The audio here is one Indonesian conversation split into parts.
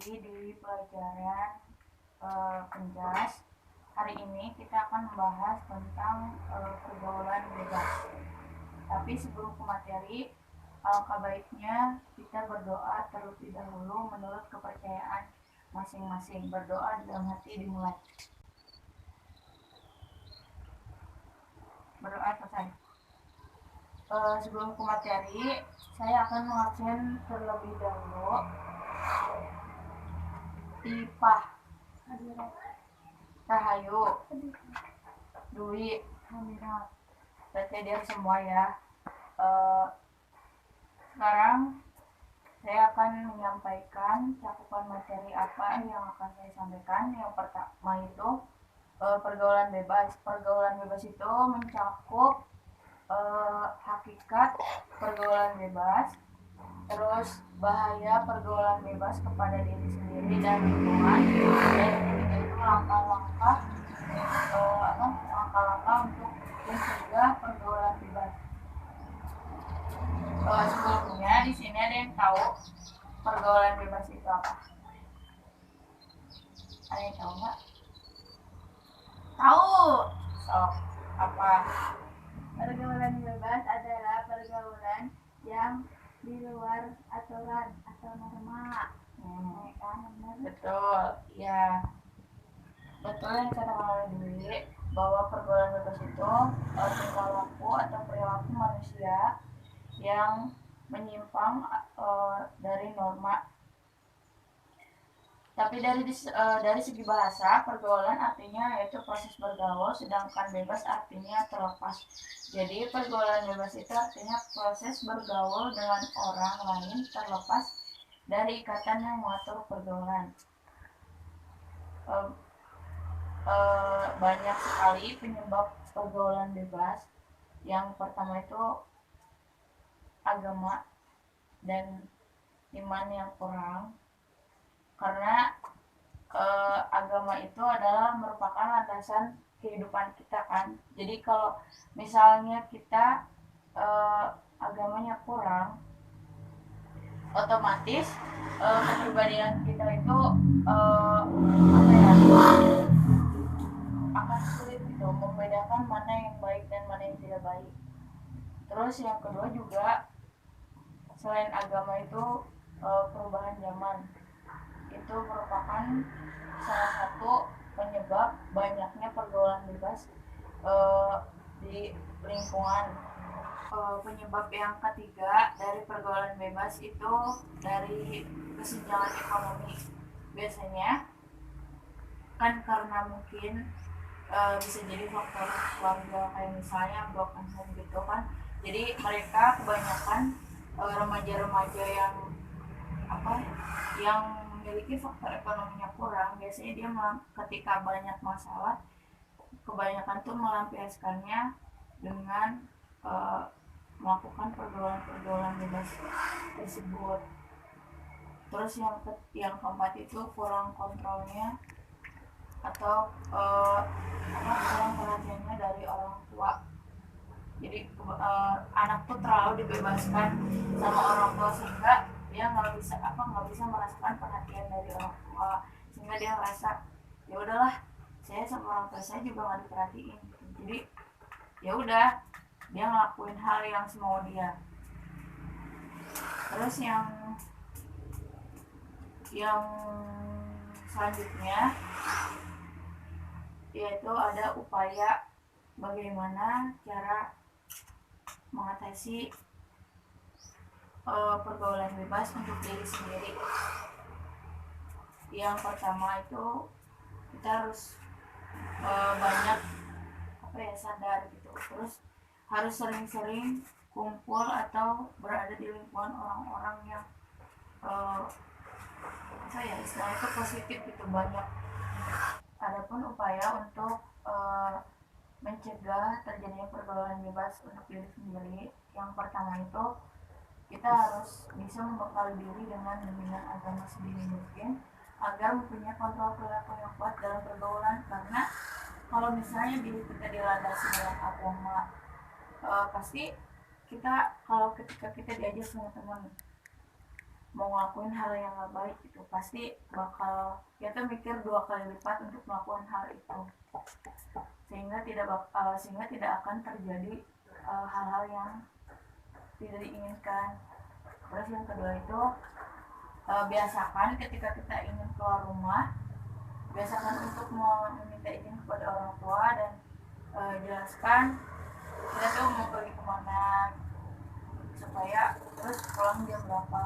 kembali di pelajaran Penjas. Hari ini kita akan membahas tentang pergaulan bebas. Tapi sebelum ke materi, alangkah baiknya kita berdoa terlebih dahulu menurut kepercayaan masing-masing. Berdoa dalam hati dimulai. Berdoa selesai. Sebelum ke materi, saya akan mengabsen terlebih dahulu IPA, Rahayu, Dwi, berarti dia semua ya. Sekarang saya akan menyampaikan cakupan materi apa yang akan saya sampaikan. Yang pertama itu pergaulan bebas. Pergaulan bebas itu mencakup hakikat pergaulan bebas, terus bahaya pergaulan bebas kepada diri sendiri dan lingkungan, dan itu langkah-langkah untuk mencegah pergaulan bebas. Sebelumnya di sini ada yang tahu pergaulan bebas itu apa? Ada yang tahu nggak? Tahu. So, apa? Pergaulan bebas adalah pergaulan yang di luar aturan atau norma. Betul, ya. Betul yang dikatakan oleh Dwi, bahwa pergaulan bebas itu tingkah laku atau perilaku manusia yang menyimpang dari norma. Tapi dari segi bahasa, pergaulan artinya yaitu proses bergaul, sedangkan bebas artinya terlepas. Jadi pergaulan bebas itu artinya proses bergaul dengan orang lain terlepas dari ikatan yang mengatur pergaulan. Banyak sekali penyebab pergaulan bebas. Yang pertama itu agama dan iman yang kurang, karena agama itu adalah merupakan landasan kehidupan kita kan. Jadi kalau misalnya kita agamanya kurang, otomatis kepribadian kita itu akan sulit gitu membedakan mana yang baik dan mana yang tidak baik. Terus yang kedua juga, selain agama itu perubahan zaman itu merupakan salah satu penyebab banyaknya pergaulan bebas di lingkungan. Penyebab yang ketiga dari pergaulan bebas itu dari kesenjangan ekonomi. Biasanya kan karena mungkin bisa jadi faktor keluarga, kayak misalnya broken home gitu kan. Jadi mereka kebanyakan remaja-remaja yang memiliki faktor ekonominya kurang, biasanya dia ketika banyak masalah kebanyakan tuh melampiaskannya dengan melakukan pergaulan bebas tersebut. Terus yang keempat itu kurang kontrolnya atau kurang perhatiannya dari orang tua. Jadi anak tuh terlalu dibebaskan sama orang tua sehingga dia nggak bisa merasakan perhatian dari orang tua, sehingga dia merasa ya udahlah, saya sama orang tua saya juga nggak diperhatiin gitu. Jadi ya udah, dia ngelakuin hal yang semau dia. Terus yang selanjutnya yaitu ada upaya bagaimana cara mengatasi pergaulan bebas untuk diri sendiri. Yang pertama itu kita harus banyak sadar gitu. Terus harus sering-sering kumpul atau berada di lingkungan orang-orang yang istilahnya itu positif gitu, banyak. Adapun upaya untuk mencegah terjadinya pergaulan bebas untuk diri sendiri, yang pertama itu kita harus bisa membekali diri dengan bimbingan agama sedini mungkin agar mempunyai kontrol perilaku yang kuat dalam pergaulan. Karena kalau misalnya diri kita dilandasi dengan agama, pasti kita ketika kita diajak sama teman mau ngelakuin hal yang gak baik itu pasti bakal kita mikir 2 kali lipat untuk melakukan hal itu, sehingga tidak akan terjadi hal-hal yang tidak diinginkan. Terus yang kedua itu biasakan ketika kita ingin keluar rumah, biasakan untuk meminta izin kepada orang tua dan jelaskan kita tuh mau pergi kemana, supaya terus pulang jam berapa,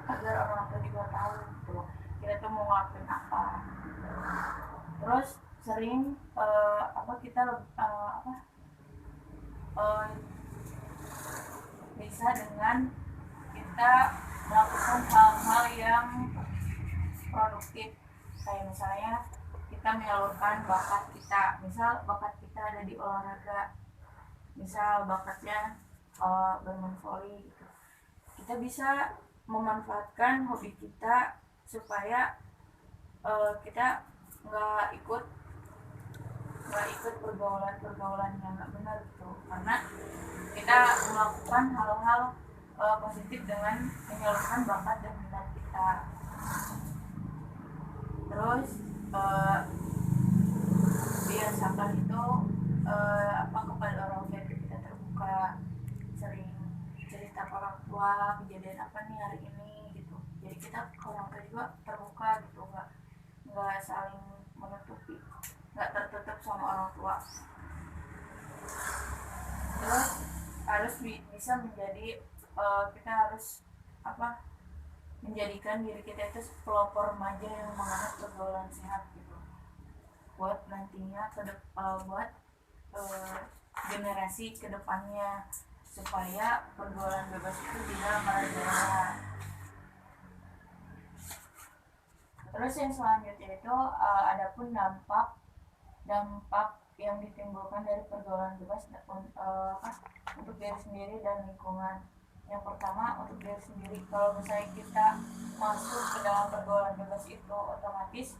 agar orang tua juga tahu gitu kita tuh mau ngelakuin apa. Terus sering kita bisa dengan kita melakukan hal-hal yang produktif, kayak misalnya kita menyalurkan bakat kita, misal bakat kita ada di olahraga, misal bakatnya bermain voli gitu. Kita bisa memanfaatkan hobi kita supaya kita nggak ikut pergaulan yang nggak benar gitu, karena kita melakukan hal-hal positif dengan menyalurkan bakat dan minat kita. Terus biasakan itu kepada orang tua kita terbuka, sering cerita ke orang tua kejadian apa nih hari ini gitu, jadi kita ke orang tua juga terbuka gitu, nggak saling menutupi, nggak tertutup sama orang tua. Terus harus bisa menjadi kita harus menjadikan diri kita itu pelopor remaja yang menganut pergaulan sehat gitu, buat nantinya buat generasi kedepannya, supaya pergaulan bebas itu tidak merajalela. Terus yang selanjutnya itu adapun dampak yang ditimbulkan dari pergaulan bebas untuk diri sendiri dan lingkungan. Yang pertama, untuk diri sendiri, kalau misalnya kita masuk ke dalam pergaulan bebas itu, otomatis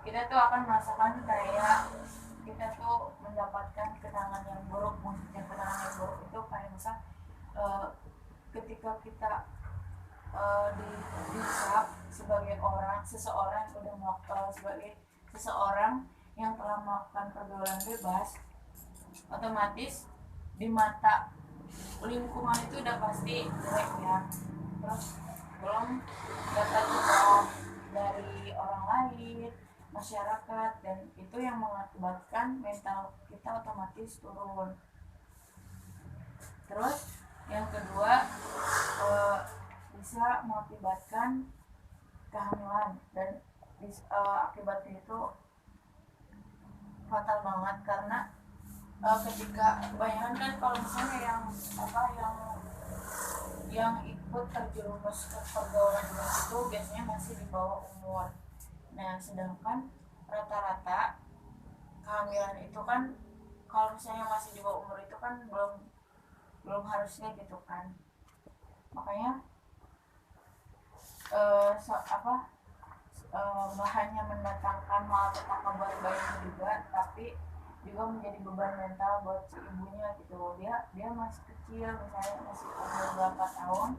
kita tuh akan merasakan kayak kita tuh mendapatkan kenangan yang buruk. Maksudnya kenangan yang buruk itu kayak misal ketika kita dicap sebagai seseorang yang telah melakukan pergaulan bebas, otomatis di mata lingkungan itu udah pasti jelek ya. Terus belum dapat juga dari orang lain, masyarakat, dan itu yang mengakibatkan mental kita otomatis turun. Terus yang kedua bisa mengakibatkan kehamilan, dan akibatnya itu fatal banget, karena ketika kebanyakan kan kalau misalnya yang ikut terjerumus ke pergaulan bebas itu biasanya masih di bawah umur. Nah, sedangkan rata-rata kehamilan itu kan kalau misalnya masih di bawah umur itu kan belum harusnya gitu kan. Makanya hanya mendatangkan malapetaka buat bayinya juga, tapi juga menjadi beban mental buat si ibunya gitu. Dia masih kecil, misalnya masih umur berapa tahun,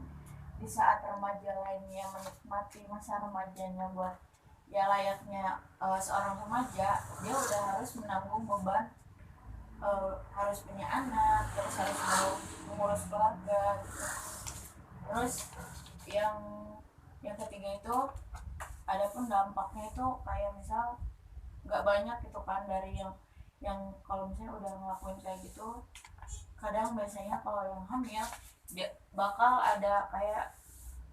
di saat remaja lainnya menikmati masa remajanya buat ya layaknya seorang remaja, dia udah harus menanggung beban, harus punya anak, terus harus mengurus keluarga gitu. Terus yang ketiga itu adapun dampaknya itu kayak misal nggak banyak gitu kan dari yang kalau misalnya udah ngelakuin kayak gitu, kadang biasanya kalau yang hamil dia bakal ada kayak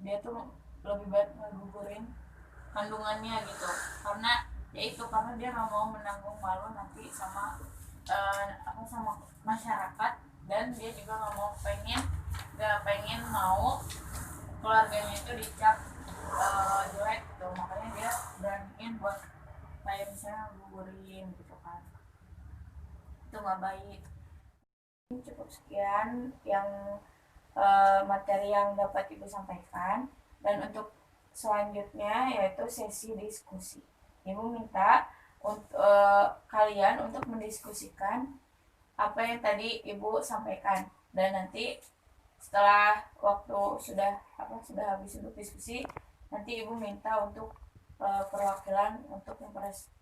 dia tuh lebih baik ngegugurin kandungannya gitu, karena dia nggak mau menanggung malu nanti sama masyarakat, dan dia juga nggak pengen mau keluarganya itu dicap jelek gitu. Makanya dia beraniin buat kayak misalnya gugurin gitu kan, itu nggak baik. Cukup sekian yang materi yang dapat ibu sampaikan, dan untuk selanjutnya yaitu sesi diskusi. Ibu minta untuk kalian untuk mendiskusikan apa yang tadi ibu sampaikan, dan nanti Setelah waktu sudah habis untuk diskusi, nanti ibu minta untuk perwakilan untuk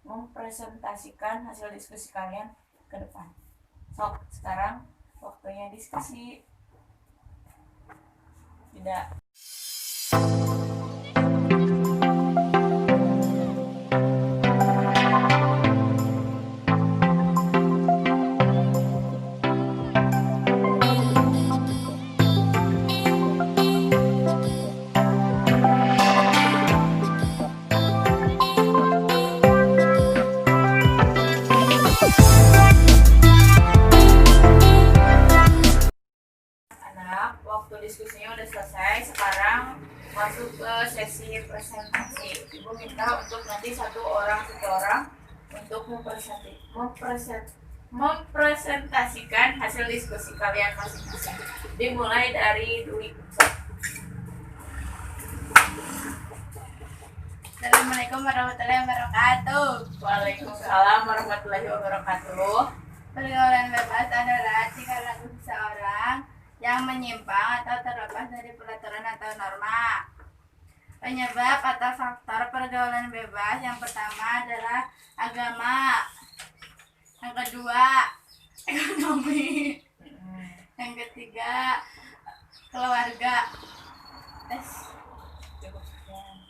mempresentasikan hasil diskusi kalian ke depan. Sok, sekarang waktunya diskusi. Tidak. Anak, waktu diskusinya udah selesai. Sekarang masuk ke sesi presentasi. Ibu minta untuk nanti satu orang untuk mempresentasikan hasil diskusi kalian masing-masing. Dimulai dari Dwi. Assalamualaikum warahmatullahi wabarakatuh. Waalaikumsalam warahmatullahi wabarakatuh. Pergaulan bebas adalah tingkah laku seseorang yang menyimpang atau terlepas dari peraturan atau norma. Penyebab atau faktor pergaulan bebas yang pertama adalah agama, yang kedua ekonomi, yang ketiga keluarga.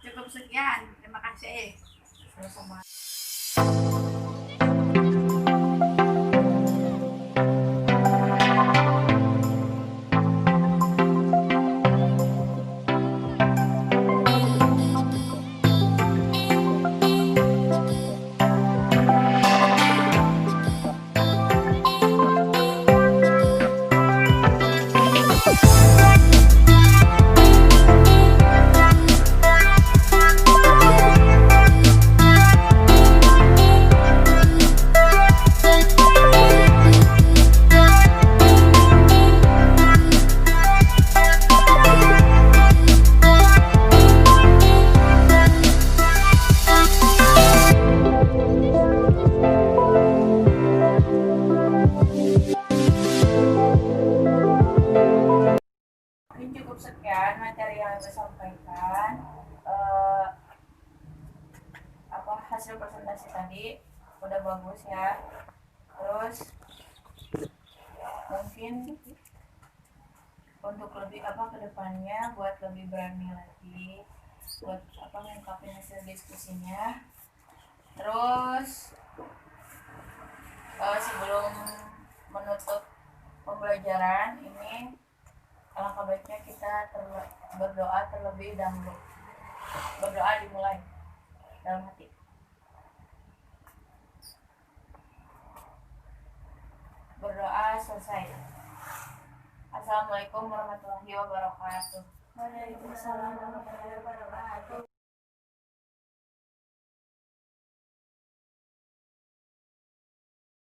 Cukup sekian, terima kasih. Sama-sama. Mungkin cukup sekian materi yang saya sampaikan. Hasil presentasi tadi udah bagus ya. Terus mungkin untuk lebih ke depannya buat lebih berani lagi buat mengungkapin hasil diskusinya. Terus sebelum menutup pembelajaran ini, alangkah baiknya kita berdoa terlebih dahulu. Berdoa dimulai dalam hati. Berdoa selesai. Assalamualaikum warahmatullahi wabarakatuh. Waalaikumsalam warahmatullahi wabarakatuh.